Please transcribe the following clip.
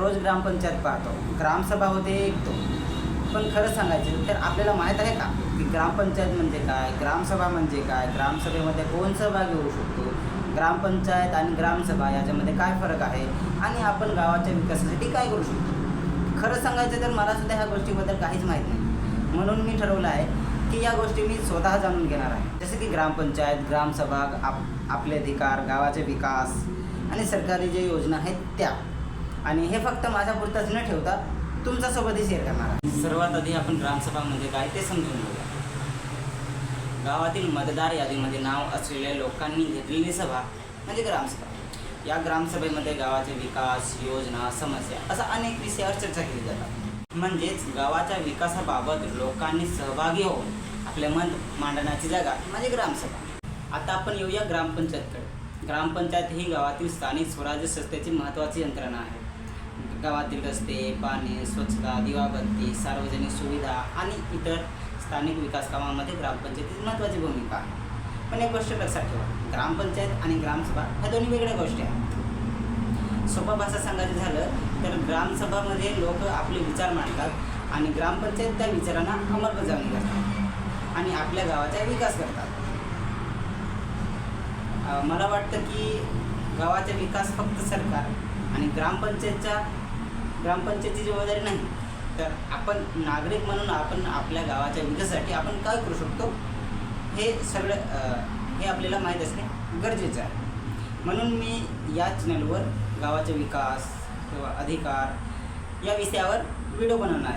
रोज ग्रामपंचायत पाहतो, ग्रामसभा होते एक तो. पण खरं सांगायचं तर आपल्याला माहीत आहे का की ग्रामपंचायत म्हणजे काय, ग्रामसभा म्हणजे काय, ग्रामसभेमध्ये कोण सहभागी होऊ शकतो, ग्रामपंचायत आणि ग्रामसभा याच्यामध्ये काय फरक आहे आणि आपण गावाच्या विकासासाठी काय करू शकतो. खरं सांगायचं तर मला सुद्धा ह्या गोष्टीबद्दल काहीच माहीत नाही. म्हणून मी ठरवलं आहे की या गोष्टी मी स्वतः जाणून घेणार आहे. जसं की ग्रामपंचायत, ग्रामसभा, आपले अधिकार, गावाचे विकास आणि सरकारी जे योजना आहेत त्या. आणि हे फक्त माझ्यापुरतंच न ठेवता तुमच्यासोबतही शेअर करणार आहे. सर्वात आधी आपण ग्रामसभा म्हणजे काय ते समजून घेऊया. गावातील मतदार यादीमध्ये नाव असलेल्या लोकांनी घेतलेली सभा म्हणजे ग्रामसभा. या ग्रामसभेमध्ये गावाचे विकास, योजना, समस्या अशा अनेक विषयावर चर्चा केली जातात. म्हणजेच गावाच्या विकासाबाबत लोकांनी सहभागी होऊन आपले मत मांडण्याची जागा म्हणजे ग्रामसभा. आता आपण येऊया ग्रामपंचायतकडे. ग्रामपंचायत ही गावातील स्थानिक स्वराज्य संस्थेची महत्त्वाची यंत्रणा आहे. गावातील रस्ते, पाणी, स्वच्छता, दिवाबत्ती, सार्वजनिक सुविधा आणि इतर स्थानिक विकास कामामध्ये ग्रामपंचायतीची महत्त्वाची भूमिका आहे. पण एक गोष्ट लक्षात ठेवा, ग्रामपंचायत आणि ग्रामसभा ह्या दोन्ही वेगळ्या गोष्टी आहेत. सोपा भाषा सांगायचं झालं तर ग्रामसभामध्ये लोक आपले विचार मांडतात आणि ग्रामपंचायत त्या विचारांना अंमलबजावणी करतात आणि आपल्या गावाचा विकास करतात. मला वाटतं की गावाचा विकास फक्त सरकार आणि ग्रामपंचायतीची जबाबदारी नाही, तर आपण नागरिक म्हणून आपण आपल्या गावाच्या विकासासाठी आपण काय करू शकतो हे सगळं हे आपल्याला माहीत असणे गरजेचं आहे. म्हणून मी या चॅनलवर गावाचा विकास किंवा अधिकार या विषयावर व्हिडिओ बनवणार आहे.